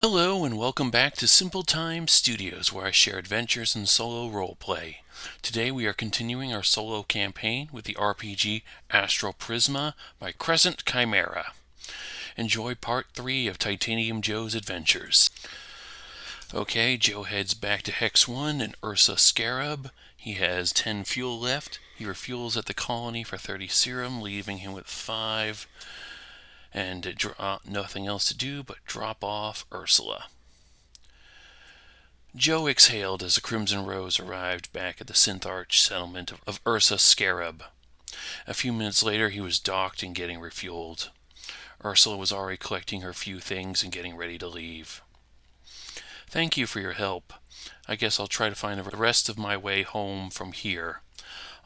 Hello and welcome back to Simple Time Studios, where I share adventures and solo roleplay. Today we are continuing our solo campaign with the RPG Astroprisma by Crescent Chimera. Enjoy part 3 of Titanium Joe's adventures. Okay, Joe heads back to Hex 1 and Ursa Scarab. He has 10 fuel left. He refuels at the colony for 30 serum, leaving him with 5. And nothing else to do but drop off Ursula. Joe exhaled as the Crimson Rose arrived back at the Synth Arch settlement of Ursa Scarab. A few minutes later, he was docked and getting refueled. Ursula was already collecting her few things and getting ready to leave. Thank you for your help. I guess I'll try to find the rest of my way home from here.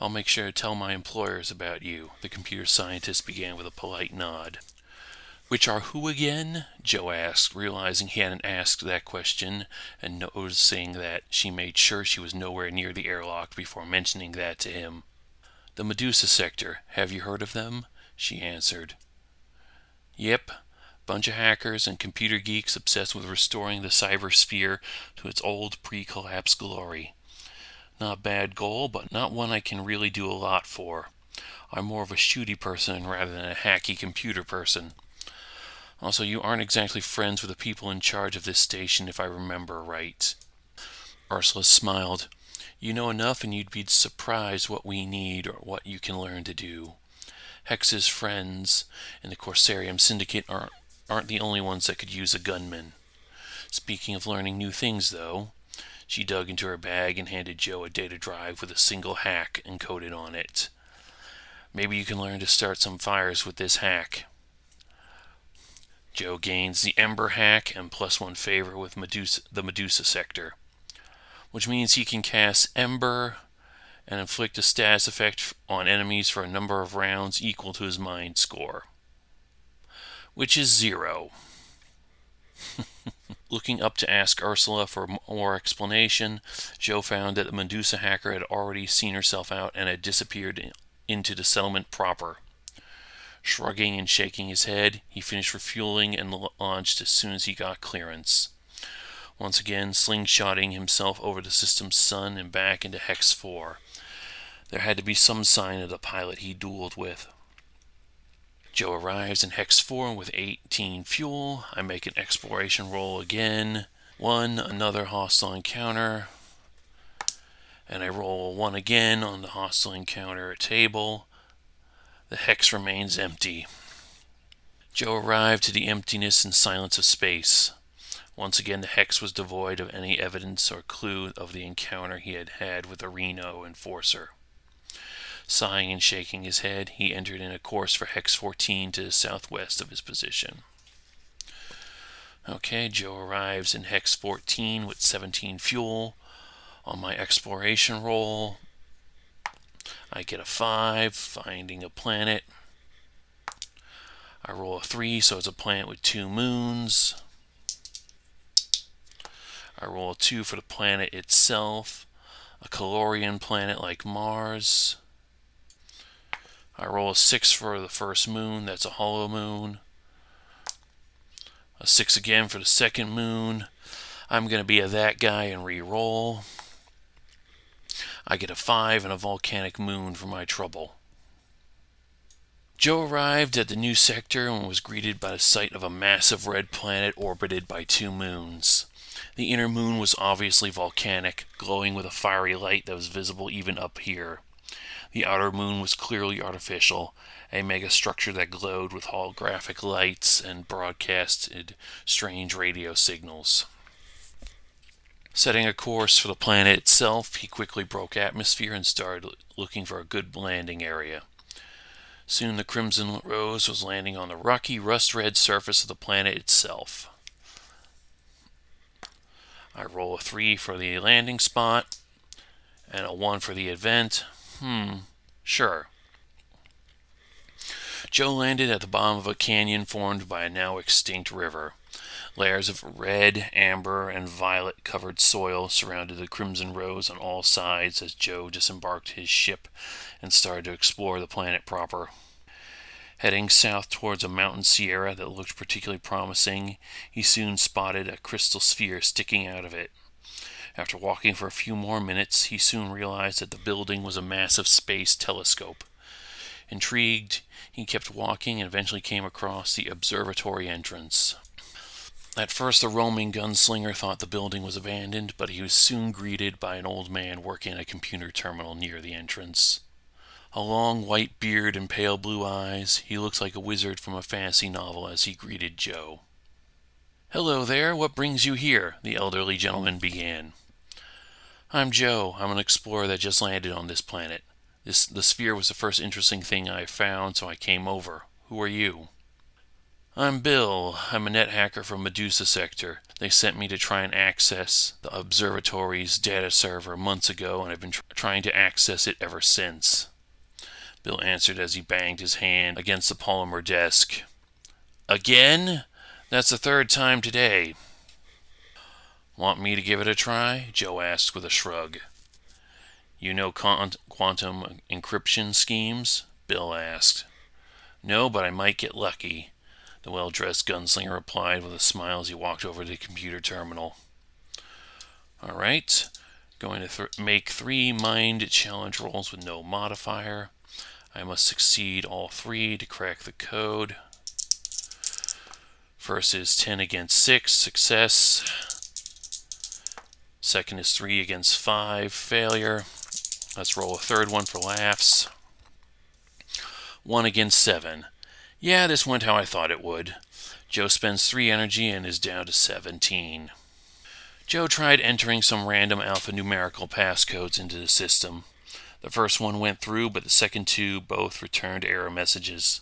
I'll make sure to tell my employers about you, the computer scientist began with a polite nod. Which are who again? Joe asked, realizing he hadn't asked that question and noticing that she made sure she was nowhere near the airlock before mentioning that to him. The Medusa sector. Have you heard of them? She answered. Yep. Bunch of hackers and computer geeks obsessed with restoring the cybersphere to its old pre-collapse glory. Not a bad goal, but not one I can really do a lot for. I'm more of a shooty person rather than a hacky computer person. Also, you aren't exactly friends with the people in charge of this station, if I remember right. Ursula smiled. You know enough and you'd be surprised what we need or what you can learn to do. Hex's friends in the Corsarium Syndicate aren't the only ones that could use a gunman. Speaking of learning new things, though, she dug into her bag and handed Joe a data drive with a single hack encoded on it. Maybe you can learn to start some fires with this hack. Joe gains the Ember hack and +1 favor with the Medusa sector, which means he can cast Ember and inflict a status effect on enemies for a number of rounds equal to his mind score, which is 0. Looking up to ask Ursula for more explanation, Joe found that the Medusa hacker had already seen herself out and had disappeared into the settlement proper. Shrugging and shaking his head, he finished refueling and launched as soon as he got clearance. Once again, slingshotting himself over the system's sun and back into Hex 4. There had to be some sign of the pilot he dueled with. Joe arrives in Hex 4 with 18 fuel. I make an exploration roll again. 1, another hostile encounter. And I roll a 1 again on the hostile encounter table. The hex remains empty. Joe arrived to the emptiness and silence of space. Once again, the hex was devoid of any evidence or clue of the encounter he had had with the Reno Enforcer. Sighing and shaking his head, he entered in a course for Hex 14 to the southwest of his position. Okay, Joe arrives in Hex 14 with 17 fuel. On my exploration roll, I get a 5, finding a planet. I roll a 3, so it's a planet with 2 moons. I roll a 2 for the planet itself, a Calorian planet like Mars. I roll a 6 for the first moon, that's a hollow moon. A 6 again for the second moon. I'm going to be that guy and re-roll. I get a 5 and a volcanic moon for my trouble. Joe arrived at the new sector and was greeted by the sight of a massive red planet orbited by 2 moons. The inner moon was obviously volcanic, glowing with a fiery light that was visible even up here. The outer moon was clearly artificial, a megastructure that glowed with holographic lights and broadcasted strange radio signals. Setting a course for the planet itself, he quickly broke atmosphere and started looking for a good landing area. Soon the Crimson Rose was landing on the rocky, rust-red surface of the planet itself. I roll a 3 for the landing spot, and a 1 for the event. Sure. Joe landed at the bottom of a canyon formed by a now extinct river. Layers of red, amber, and violet-covered soil surrounded the Crimson Rose on all sides as Joe disembarked his ship and started to explore the planet proper. Heading south towards a mountain sierra that looked particularly promising, he soon spotted a crystal sphere sticking out of it. After walking for a few more minutes, he soon realized that the building was a massive space telescope. Intrigued, he kept walking and eventually came across the observatory entrance. At first, the roaming gunslinger thought the building was abandoned, but he was soon greeted by an old man working a computer terminal near the entrance. A long white beard and pale blue eyes, he looked like a wizard from a fantasy novel as he greeted Joe. "Hello there, what brings you here?" the elderly gentleman began. "I'm Joe. I'm an explorer that just landed on this planet. The sphere was the first interesting thing I found, so I came over. Who are you?" "I'm Bill. I'm a net hacker from Medusa Sector. They sent me to try and access the observatory's data server months ago, and I've been trying to access it ever since," Bill answered as he banged his hand against the polymer desk. "Again? That's the third time today." "Want me to give it a try?" Joe asked with a shrug. "You know quantum encryption schemes?" Bill asked. "No, but I might get lucky," the well-dressed gunslinger replied with a smile as he walked over to the computer terminal. "All right, going to make 3 mind challenge rolls with no modifier. I must succeed all 3 to crack the code. First is 10 against 6, success. Second is 3 against 5, failure. Let's roll a third one for laughs. 1 against 7. Yeah, this went how I thought it would. Joe spends 3 energy and is down to 17. Joe tried entering some random alphanumerical passcodes into the system. The first one went through, but the second 2 both returned error messages.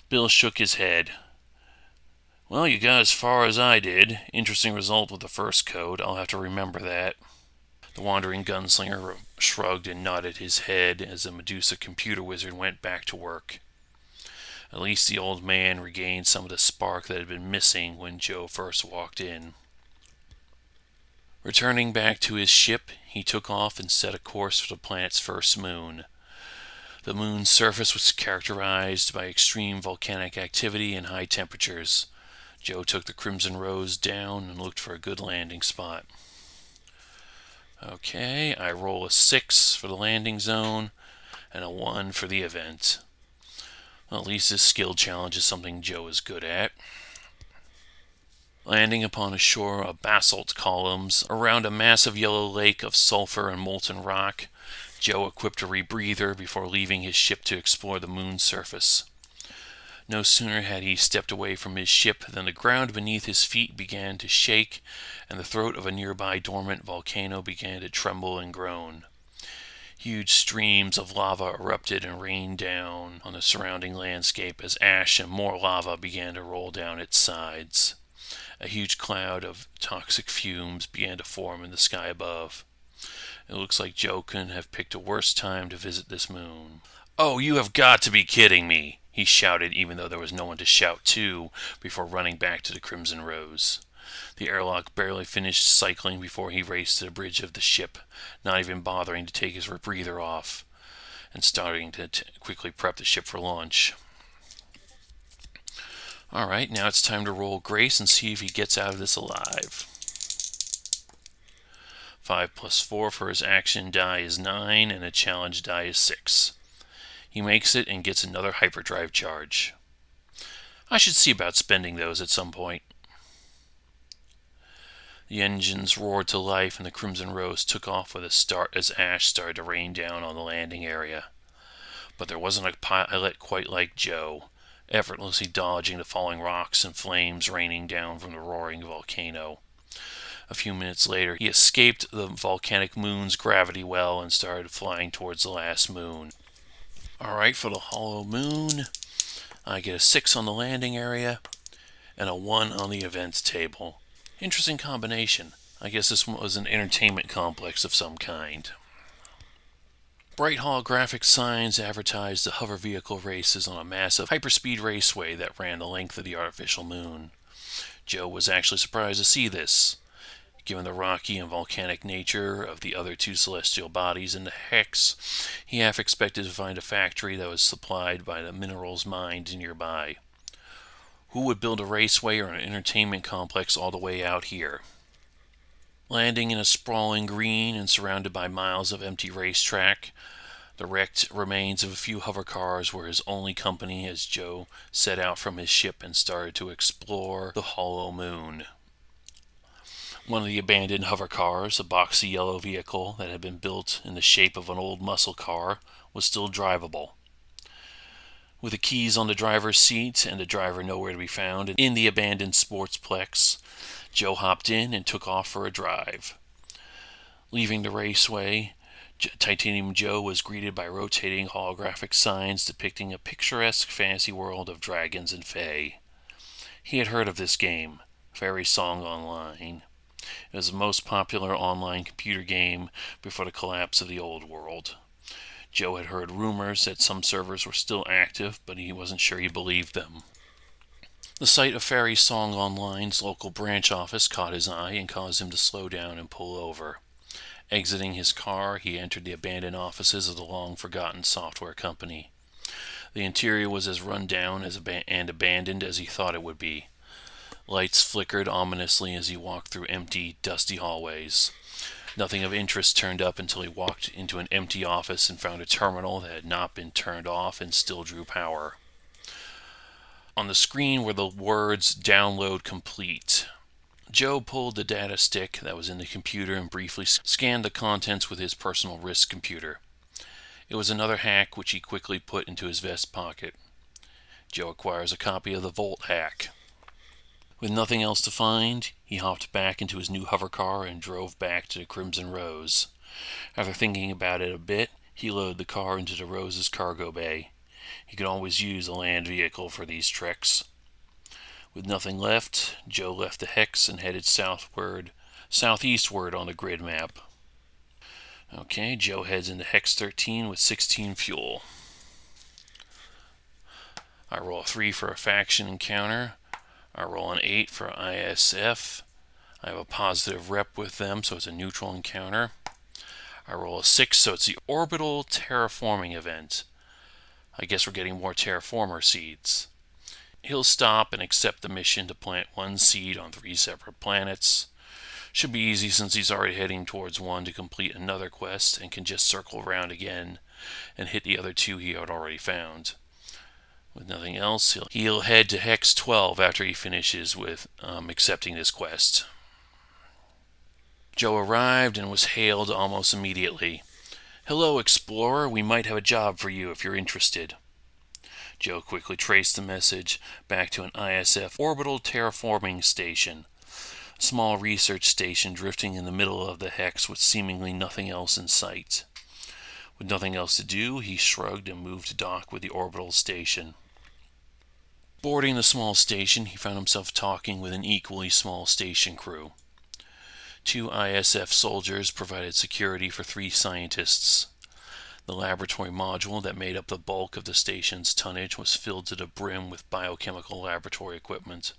Bill shook his head. "Well, you got as far as I did. Interesting result with the first code. I'll have to remember that." The wandering gunslinger shrugged and nodded his head as the Medusa computer wizard went back to work. At least the old man regained some of the spark that had been missing when Joe first walked in. Returning back to his ship, he took off and set a course for the planet's first moon. The moon's surface was characterized by extreme volcanic activity and high temperatures. Joe took the Crimson Rose down and looked for a good landing spot. Okay, I roll a 6 for the landing zone and a 1 for the event. Well, at least this skill challenge is something Joe is good at. Landing upon a shore of basalt columns around a massive yellow lake of sulfur and molten rock, Joe equipped a rebreather before leaving his ship to explore the moon's surface. No sooner had he stepped away from his ship than the ground beneath his feet began to shake, and the throat of a nearby dormant volcano began to tremble and groan. Huge streams of lava erupted and rained down on the surrounding landscape as ash and more lava began to roll down its sides. A huge cloud of toxic fumes began to form in the sky above. It looks like Joe couldn't have picked a worse time to visit this moon. "Oh, you have got to be kidding me!" he shouted, even though there was no one to shout to, before running back to the Crimson Rose. The airlock barely finished cycling before he raced to the bridge of the ship, not even bothering to take his rebreather off, and starting to quickly prep the ship for launch. Alright, now it's time to roll Grace and see if he gets out of this alive. 5 plus 4 for his action die is 9, and a challenge die is 6. He makes it and gets another hyperdrive charge. I should see about spending those at some point. The engines roared to life and the Crimson Rose took off with a start as ash started to rain down on the landing area. But there wasn't a pilot quite like Joe, effortlessly dodging the falling rocks and flames raining down from the roaring volcano. A few minutes later, he escaped the volcanic moon's gravity well and started flying towards the last moon. Alright, for the hollow moon, I get a 6 on the landing area and a 1 on the events table. Interesting combination. I guess this was an entertainment complex of some kind. Bright holographic signs advertised the hover vehicle races on a massive hyperspeed raceway that ran the length of the artificial moon. Joe was actually surprised to see this. Given the rocky and volcanic nature of the other two celestial bodies in the hex, he half expected to find a factory that was supplied by the minerals mined nearby. Who would build a raceway or an entertainment complex all the way out here? Landing in a sprawling green and surrounded by miles of empty racetrack, the wrecked remains of a few hover cars were his only company as Joe set out from his ship and started to explore the hollow moon. One of the abandoned hover cars, a boxy yellow vehicle that had been built in the shape of an old muscle car, was still drivable. With the keys on the driver's seat and the driver nowhere to be found in the abandoned sportsplex, Joe hopped in and took off for a drive. Leaving the raceway, Titanium Joe was greeted by rotating holographic signs depicting a picturesque fantasy world of dragons and fae. He had heard of this game, Fairy Song Online. It was the most popular online computer game before the collapse of the old world. Joe had heard rumors that some servers were still active, but he wasn't sure he believed them. The sight of Fairy Song Online's local branch office caught his eye and caused him to slow down and pull over. Exiting his car, he entered the abandoned offices of the long-forgotten software company. The interior was as run down and abandoned as he thought it would be. Lights flickered ominously as he walked through empty, dusty hallways. Nothing of interest turned up until he walked into an empty office and found a terminal that had not been turned off and still drew power. On the screen were the words, "Download complete." Joe pulled the data stick that was in the computer and briefly scanned the contents with his personal wrist computer. It was another hack which he quickly put into his vest pocket. Joe acquires a copy of the Volt hack. With nothing else to find, he hopped back into his new hover car and drove back to the Crimson Rose. After thinking about it a bit, he loaded the car into the Rose's cargo bay. He could always use a land vehicle for these treks. With nothing left, Joe left the hex and headed southeastward on the grid map. Okay, Joe heads into Hex 13 with 16 fuel. I roll a 3 for a faction encounter. I roll an 8 for ISF. I have a positive rep with them, so it's a neutral encounter. I roll a 6, so it's the orbital terraforming event. I guess we're getting more terraformer seeds. He'll stop and accept the mission to plant 1 seed on 3 separate planets. Should be easy since he's already heading towards one to complete another quest and can just circle around again and hit the other 2 he had already found. With nothing else, he'll head to Hex 12 after he finishes with accepting this quest. Joe arrived and was hailed almost immediately. "Hello, Explorer. We might have a job for you if you're interested." Joe quickly traced the message back to an ISF orbital terraforming station, a small research station drifting in the middle of the Hex with seemingly nothing else in sight. With nothing else to do, he shrugged and moved to dock with the orbital station. Boarding the small station, he found himself talking with an equally small station crew. 2 ISF soldiers provided security for 3 scientists. The laboratory module that made up the bulk of the station's tonnage was filled to the brim with biochemical laboratory equipment.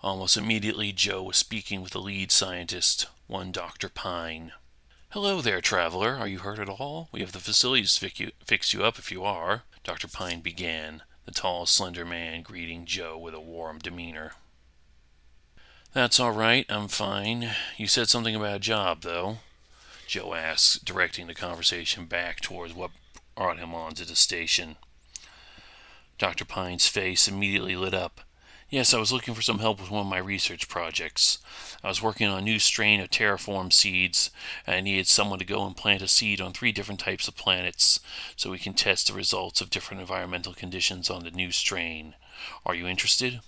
Almost immediately, Joe was speaking with the lead scientist, one Dr. Pine. "Hello there, traveler. Are you hurt at all? We have the facilities to fix you up if you are," Dr. Pine began, the tall, slender man greeting Joe with a warm demeanor. "That's all right. I'm fine. You said something about a job, though," Joe asked, directing the conversation back towards what brought him onto the station. Dr. Pine's face immediately lit up. "Yes, I was looking for some help with one of my research projects. I was working on a new strain of terraform seeds, and I needed someone to go and plant a seed on 3 different types of planets so we can test the results of different environmental conditions on the new strain. Are you interested?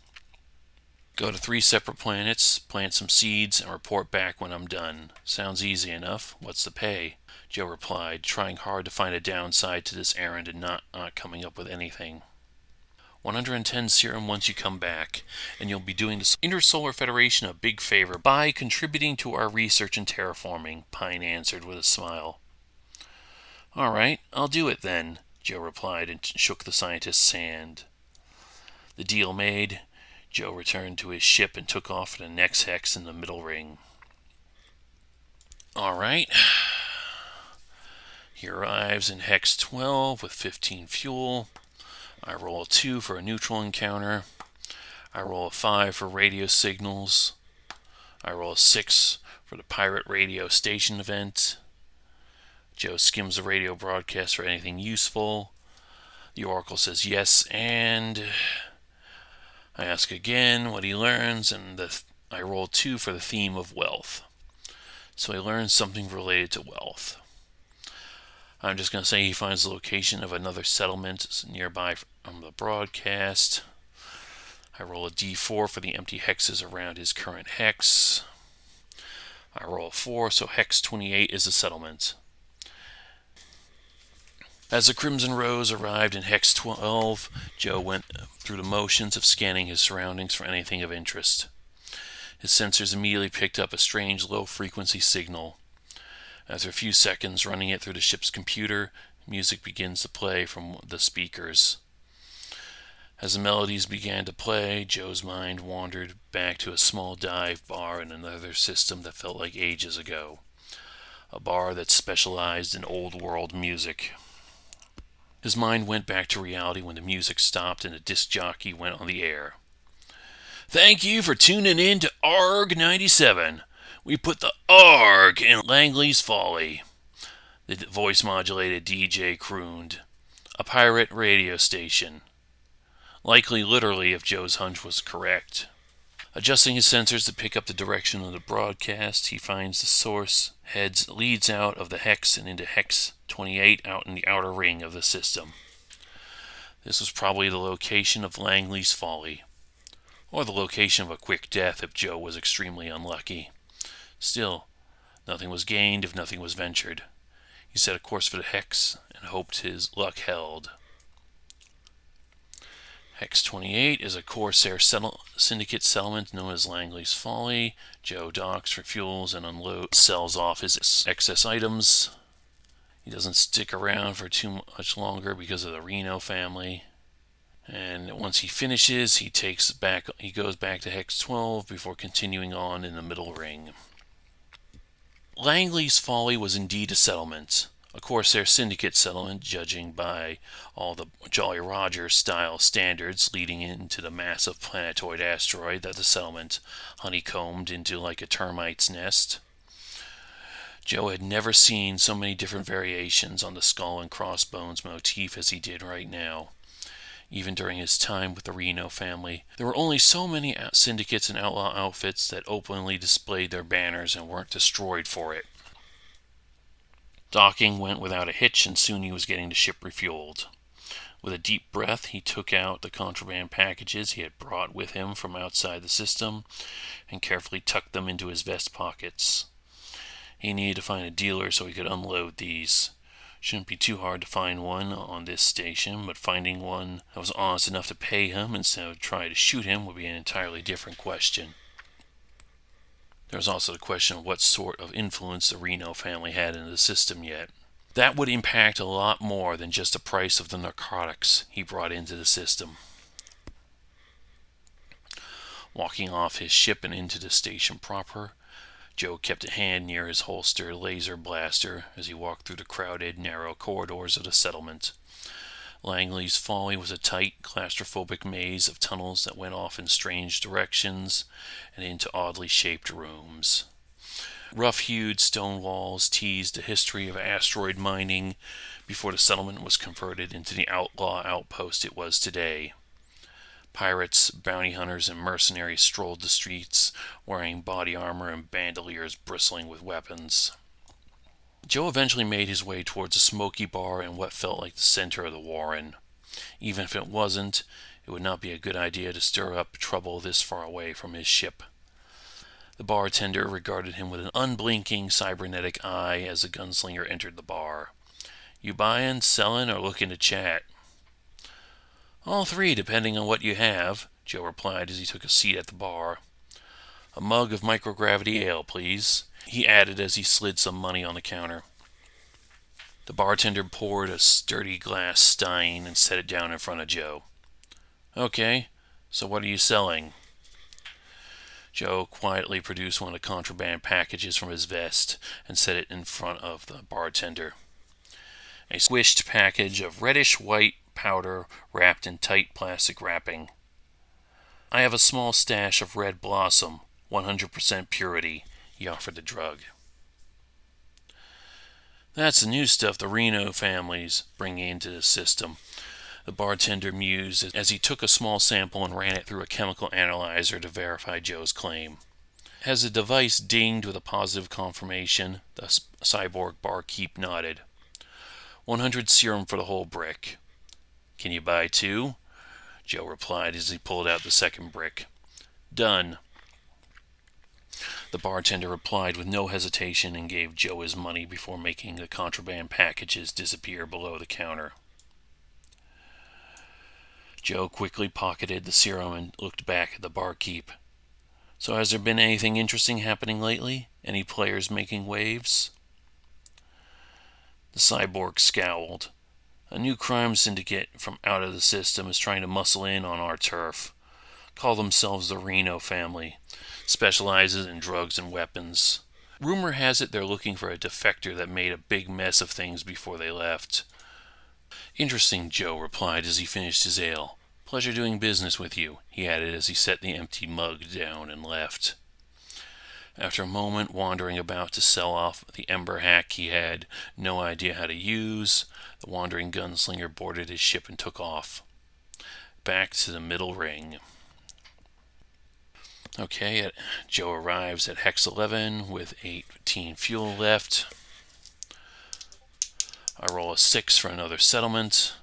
Go to 3 separate planets, plant some seeds, and report back when I'm done. Sounds easy enough. What's the pay?" Joe replied, trying hard to find a downside to this errand and not coming up with anything. 110 serum once you come back, and you'll be doing the Intersolar Federation a big favor by contributing to our research in terraforming, Pine answered with a smile. "All right, I'll do it then," Joe replied and shook the scientist's hand. The deal made, Joe returned to his ship and took off for the next hex in the middle ring. Alright. He arrives in Hex 12 with 15 fuel. I roll a 2 for a neutral encounter. I roll a 5 for radio signals. I roll a 6 for the pirate radio station event. Joe skims the radio broadcast for anything useful. The Oracle says yes, and I ask again what he learns, and I roll 2 for the theme of wealth. So he learns something related to wealth. I'm just going to say he finds the location of another settlement nearby from the broadcast. I roll a d4 for the empty hexes around his current hex. I roll a 4, so Hex 28 is a settlement. As the Crimson Rose arrived in Hex 12, Joe went through the motions of scanning his surroundings for anything of interest. His sensors immediately picked up a strange low-frequency signal. After a few seconds running it through the ship's computer, music begins to play from the speakers. As the melodies began to play, Joe's mind wandered back to a small dive bar in another system that felt like ages ago. A bar that specialized in old-world music. His mind went back to reality when the music stopped and the disc jockey went on the air. Thank you for tuning in to ARG 97. We put the ARG in Langley's Folly. The voice-modulated DJ crooned. A pirate radio station. Likely literally if Joe's hunch was correct. Adjusting his sensors to pick up the direction of the broadcast, he finds the source leads out of the hex and into Hex 28 out in the outer ring of the system. This was probably the location of Langley's Folly, or the location of a quick death if Joe was extremely unlucky. Still, nothing was gained if nothing was ventured. He set a course for the hex and hoped his luck held. Hex 28 is a Corsair Syndicate settlement known as Langley's Folly. Joe docks, refuels, and sells off his excess items. He doesn't stick around for too much longer because of the Reno family. And once he finishes, he goes back to Hex 12 before continuing on in the middle ring. Langley's Folly was indeed a settlement. A Corsair Syndicate settlement, judging by all the Jolly Roger-style standards leading into the massive planetoid asteroid that the settlement honeycombed into like a termite's nest. Joe had never seen so many different variations on the skull and crossbones motif as he did right now. Even during his time with the Reno family, there were only so many syndicates and outlaw outfits that openly displayed their banners and weren't destroyed for it. Docking went without a hitch, and soon he was getting the ship refueled. With a deep breath, he took out the contraband packages he had brought with him from outside the system and carefully tucked them into his vest pockets. He needed to find a dealer so he could unload these. Shouldn't be too hard to find one on this station, but finding one that was honest enough to pay him instead of try to shoot him would be an entirely different question. There was also the question of what sort of influence the Reno family had in the system yet. That would impact a lot more than just the price of the narcotics he brought into the system. Walking off his ship and into the station proper, Joe kept a hand near his holster laser blaster as he walked through the crowded, narrow corridors of the settlement. Langley's Folly was a tight, claustrophobic maze of tunnels that went off in strange directions and into oddly shaped rooms. Rough-hewed stone walls teased the history of asteroid mining before the settlement was converted into the outlaw outpost it was today. Pirates, bounty hunters, and mercenaries strolled the streets, wearing body armor and bandoliers bristling with weapons. Joe eventually made his way towards a smoky bar in what felt like the center of the warren. Even if it wasn't, it would not be a good idea to stir up trouble this far away from his ship. The bartender regarded him with an unblinking cybernetic eye as the gunslinger entered the bar. "You buyin', sellin', or looking to chat?" "All three, depending on what you have," Joe replied as he took a seat at the bar. "A mug of microgravity ale, please," he added as he slid some money on the counter. The bartender poured a sturdy glass stein and set it down in front of Joe. "Okay, so what are you selling?" Joe quietly produced one of the contraband packages from his vest and set it in front of the bartender. A squished package of reddish-white powder wrapped in tight plastic wrapping. "I have a small stash of red blossom, 100% purity," he offered the drug. "That's the new stuff the Reno family's bringing into the system," the bartender mused as he took a small sample and ran it through a chemical analyzer to verify Joe's claim. As the device dinged with a positive confirmation, the cyborg barkeep nodded. 100 serum for the whole brick. "Can you buy 2? Joe replied as he pulled out the second brick. "Done," the bartender replied with no hesitation and gave Joe his money before making the contraband packages disappear below the counter. Joe quickly pocketed the serum and looked back at the barkeep. "So has there been anything interesting happening lately? Any players making waves?" The cyborg scowled. "A new crime syndicate from out of the system is trying to muscle in on our turf. Call themselves the Reno family. Specializes in drugs and weapons. Rumor has it they're looking for a defector that made a big mess of things before they left." "Interesting," Joe replied as he finished his ale. "Pleasure doing business with you," he added as he set the empty mug down and left. After a moment wandering about to sell off the Ember hack he had no idea how to use, the wandering gunslinger boarded his ship and took off. Back to the middle ring. Okay, Joe arrives at Hex 11 with 18 fuel left. I roll a 6 for another settlement.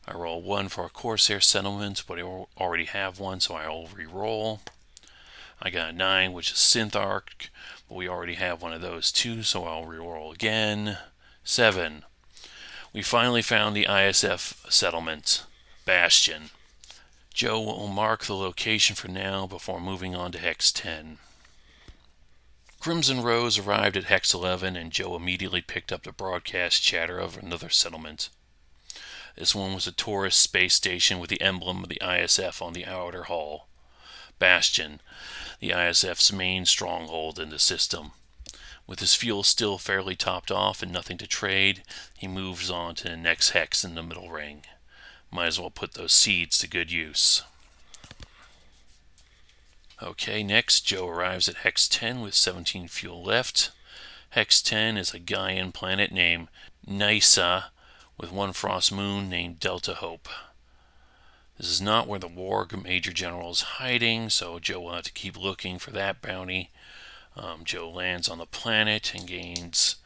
I roll 1 for a Corsair settlement, but I already have one, so I'll re-roll. I got a 9, which is Synth Arc, but we already have one of those too, so I'll re-roll again. 7. We finally found the ISF settlement, Bastion. Joe will mark the location for now before moving on to Hex 10. Crimson Rose arrived at Hex 11, and Joe immediately picked up the broadcast chatter of another settlement. This one was a tourist space station with the emblem of the ISF on the outer hull. Bastion, the ISF's main stronghold in the system. With his fuel still fairly topped off and nothing to trade, he moves on to the next hex in the middle ring. Might as well put those seeds to good use. Okay, next, Joe arrives at Hex 10 with 17 fuel left. Hex 10 is a Gaian planet named Nysa, with one frost moon named Delta Hope. This is not where the Warg Major General is hiding, so Joe will have to keep looking for that bounty. Joe lands on the planet and gains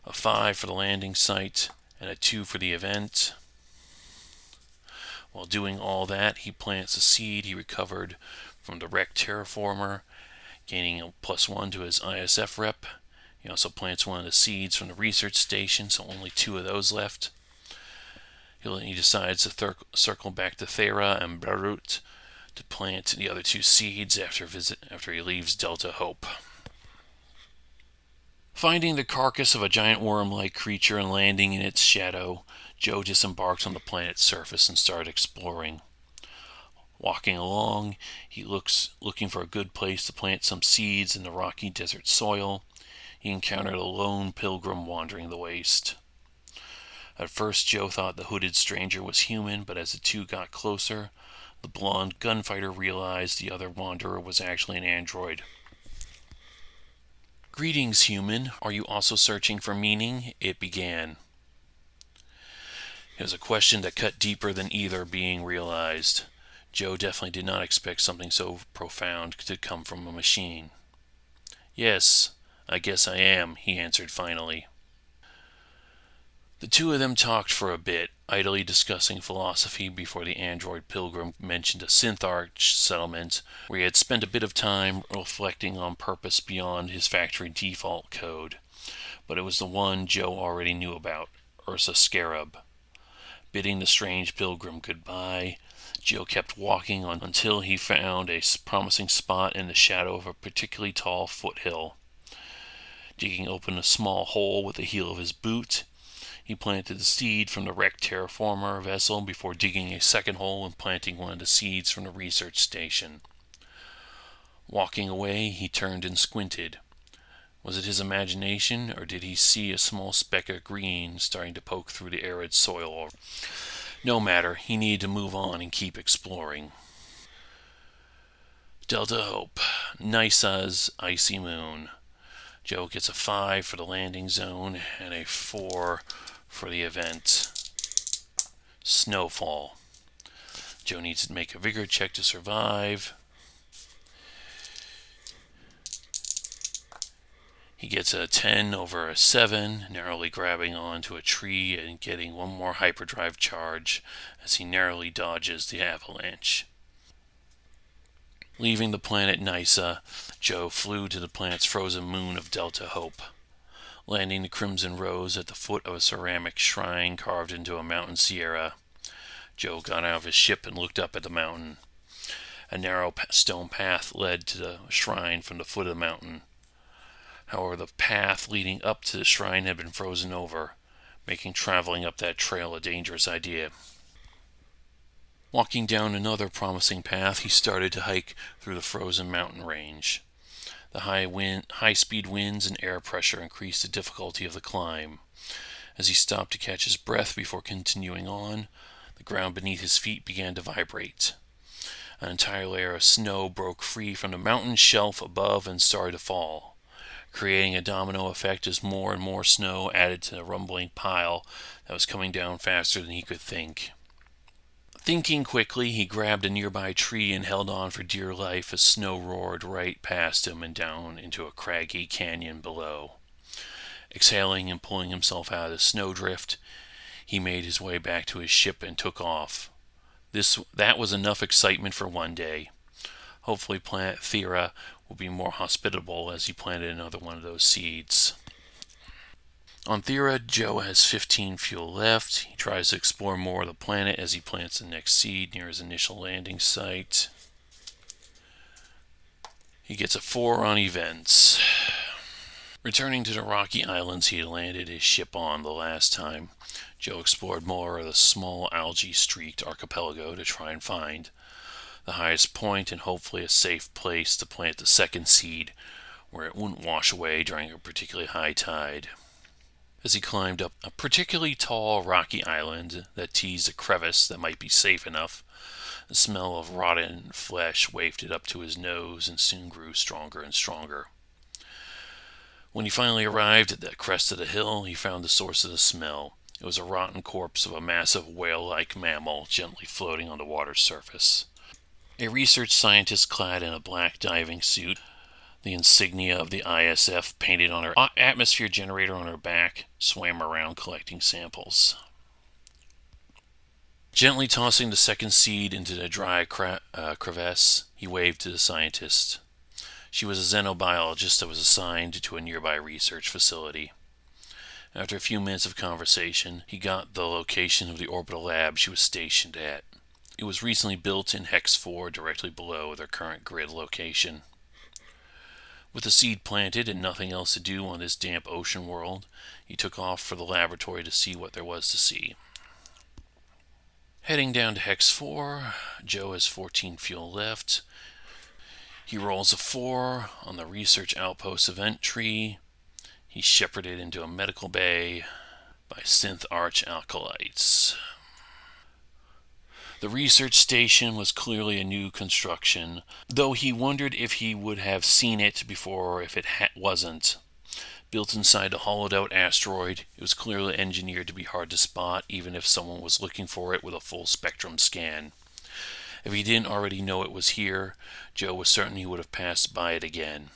a 5 for the landing site and a 2 for the event. While doing all that, he plants a seed he recovered from the wrecked terraformer, gaining a +1 to his ISF rep. He also plants one of the seeds from the research station, so only 2 of those left. He decides to circle back to Thera and Beirut to plant the other 2 seeds after he leaves Delta Hope. Finding the carcass of a giant worm-like creature and landing in its shadow, Joe disembarked on the planet's surface and started exploring. Walking along, he looking for a good place to plant some seeds in the rocky desert soil. He encountered a lone pilgrim wandering the waste. At first, Joe thought the hooded stranger was human, but as the 2 got closer, the blonde gunfighter realized the other wanderer was actually an android. "Greetings, human. Are you also searching for meaning?" it began. It was a question that cut deeper than either being realized. Joe definitely did not expect something so profound to come from a machine. "Yes, I guess I am," he answered finally. The 2 of them talked for a bit, idly discussing philosophy before the android pilgrim mentioned a synth arch settlement where he had spent a bit of time reflecting on purpose beyond his factory default code. But it was the one Joe already knew about, Ursa Scarab. Bidding the strange pilgrim goodbye, Joe kept walking on until he found a promising spot in the shadow of a particularly tall foothill. Digging open a small hole with the heel of his boot, he planted the seed from the wrecked terraformer vessel before digging a second hole and planting one of the seeds from the research station. Walking away, he turned and squinted. Was it his imagination, or did he see a small speck of green starting to poke through the arid soil? No matter, he needed to move on and keep exploring. Delta Hope, Nysa's icy moon. Joe gets a 5 for the landing zone and a 4 for the event. Snowfall. Joe needs to make a vigor check to survive. He gets a 10 over a 7, narrowly grabbing onto a tree and getting one more hyperdrive charge as he narrowly dodges the avalanche. Leaving the planet Nysa, Joe flew to the planet's frozen moon of Delta Hope. Landing the Crimson Rose at the foot of a ceramic shrine carved into a mountain sierra, Joe got out of his ship and looked up at the mountain. A narrow stone path led to the shrine from the foot of the mountain. However, the path leading up to the shrine had been frozen over, making traveling up that trail a dangerous idea. Walking down another promising path, he started to hike through the frozen mountain range. The high-speed winds and air pressure increased the difficulty of the climb. As he stopped to catch his breath before continuing on, the ground beneath his feet began to vibrate. An entire layer of snow broke free from the mountain shelf above and started to fall, creating a domino effect as more and more snow added to the rumbling pile that was coming down faster than he could think. Thinking quickly, he grabbed a nearby tree and held on for dear life as snow roared right past him and down into a craggy canyon below. Exhaling and pulling himself out of the snowdrift, he made his way back to his ship and took off. That was enough excitement for one day. Hopefully planet Thera will be more hospitable as he planted another one of those seeds. On Thera, Joe has 15 fuel left. He tries to explore more of the planet as he plants the next seed near his initial landing site. He gets a 4 on events. Returning to the rocky islands he had landed his ship on the last time, Joe explored more of the small algae-streaked archipelago to try and find the highest point and hopefully a safe place to plant the second seed where it wouldn't wash away during a particularly high tide. As he climbed up a particularly tall rocky island that teased a crevice that might be safe enough, the smell of rotten flesh wafted up to his nose and soon grew stronger and stronger. When he finally arrived at the crest of the hill, he found the source of the smell. It was a rotten corpse of a massive whale-like mammal gently floating on the water's surface. A research scientist clad in a black diving suit, the insignia of the ISF painted on her atmosphere generator on her back, swam around collecting samples. Gently tossing the second seed into the dry crevasse, he waved to the scientist. She was a xenobiologist that was assigned to a nearby research facility. After a few minutes of conversation, he got the location of the orbital lab she was stationed at. It was recently built in Hex 4 directly below their current grid location. With the seed planted and nothing else to do on this damp ocean world, he took off for the laboratory to see what there was to see. Heading down to Hex 4, Joe has 14 fuel left. He rolls a 4 on the research outpost event tree. He's shepherded into a medical bay by synth arch acolytes. The research station was clearly a new construction, though he wondered if he would have seen it before if it wasn't. Built inside a hollowed-out asteroid, it was clearly engineered to be hard to spot, even if someone was looking for it with a full-spectrum scan. If he didn't already know it was here, Joe was certain he would have passed by it again.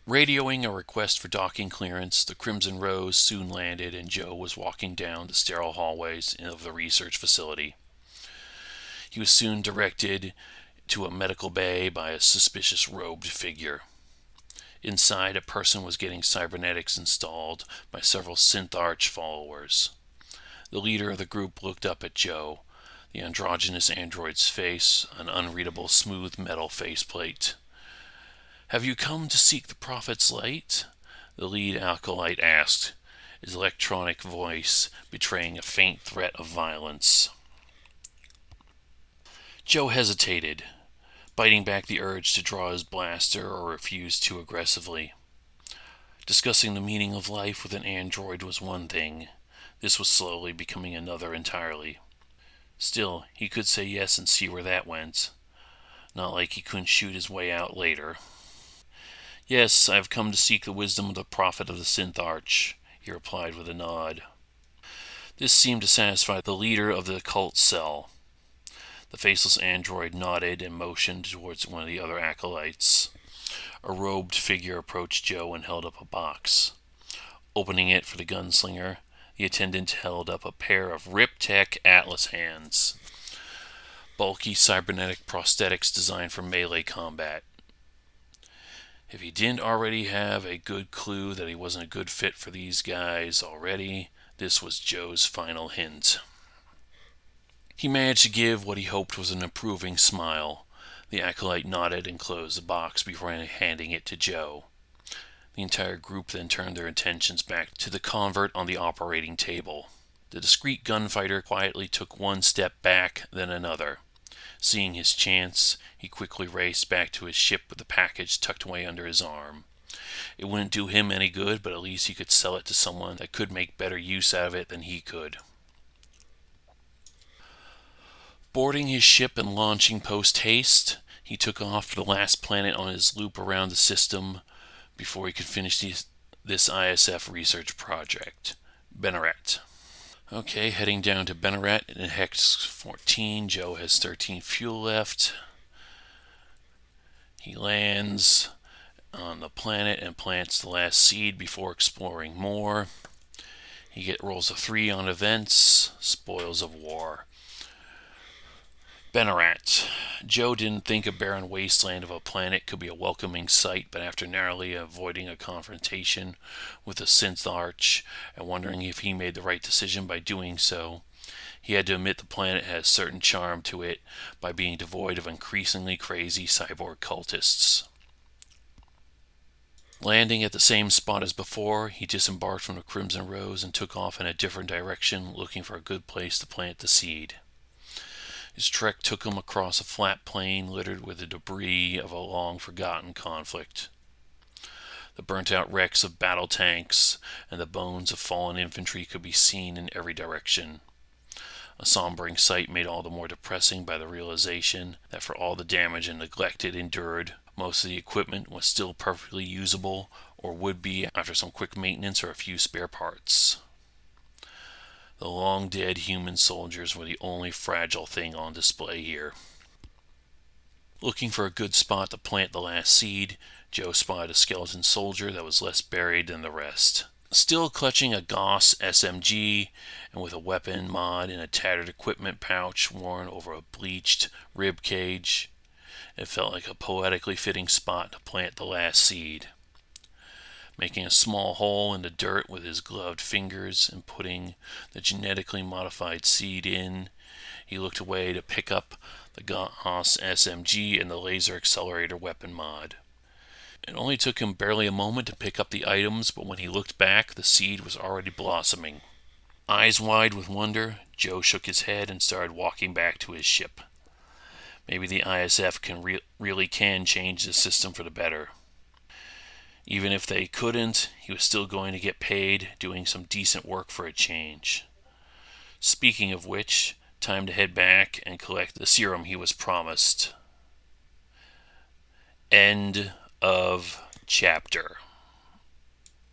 Radioing a request for docking clearance, the Crimson Rose soon landed and Joe was walking down the sterile hallways of the research facility. He was soon directed to a medical bay by a suspicious robed figure. Inside, a person was getting cybernetics installed by several synth-arch followers. The leader of the group looked up at Joe, the androgynous android's face, an unreadable smooth metal faceplate. "Have you come to seek the Prophet's light?" the lead acolyte asked, his electronic voice betraying a faint threat of violence. Joe hesitated, fighting back the urge to draw his blaster or refuse too aggressively. Discussing the meaning of life with an android was one thing. This was slowly becoming another entirely. Still, he could say yes and see where that went. Not like he couldn't shoot his way out later. "Yes, I have come to seek the wisdom of the prophet of the Synth Arch," he replied with a nod. This seemed to satisfy the leader of the cult cell. The faceless android nodded and motioned towards one of the other acolytes. A robed figure approached Joe and held up a box. Opening it for the gunslinger, the attendant held up a pair of Riptech Atlas hands. Bulky cybernetic prosthetics designed for melee combat. If he didn't already have a good clue that he wasn't a good fit for these guys already, this was Joe's final hint. He managed to give what he hoped was an approving smile. The acolyte nodded and closed the box before handing it to Joe. The entire group then turned their attentions back to the convert on the operating table. The discreet gunfighter quietly took one step back, then another. Seeing his chance, he quickly raced back to his ship with the package tucked away under his arm. It wouldn't do him any good, but at least he could sell it to someone that could make better use out of it than he could. Boarding his ship and launching post-haste, he took off for the last planet on his loop around the system before he could finish this ISF research project, Ballard. Okay, heading down to Ballard in Hex 14. Joe has 13 fuel left. He lands on the planet and plants the last seed before exploring more. He rolls a 3 on events, spoils of war. Ballard. Joe didn't think a barren wasteland of a planet could be a welcoming sight, but after narrowly avoiding a confrontation with the Synth Arch and wondering if he made the right decision by doing so, he had to admit the planet had a certain charm to it by being devoid of increasingly crazy cyborg cultists. Landing at the same spot as before, he disembarked from the Crimson Rose and took off in a different direction, looking for a good place to plant the seed. His trek took him across a flat plain littered with the debris of a long-forgotten conflict. The burnt-out wrecks of battle tanks and the bones of fallen infantry could be seen in every direction. A sombering sight made all the more depressing by the realization that for all the damage and neglect it endured, most of the equipment was still perfectly usable or would be after some quick maintenance or a few spare parts. The long-dead human soldiers were the only fragile thing on display here. Looking for a good spot to plant the last seed, Joe spotted a skeleton soldier that was less buried than the rest. Still clutching a Gauss SMG and with a weapon mod in a tattered equipment pouch worn over a bleached rib cage, it felt like a poetically fitting spot to plant the last seed. Making a small hole in the dirt with his gloved fingers and putting the genetically modified seed in, he looked away to pick up the Gauss SMG and the laser accelerator weapon mod. It only took him barely a moment to pick up the items, but when he looked back, the seed was already blossoming. Eyes wide with wonder, Joe shook his head and started walking back to his ship. Maybe the ISF really can change the system for the better. Even if they couldn't, he was still going to get paid, doing some decent work for a change. Speaking of which, time to head back and collect the serum he was promised. End of chapter.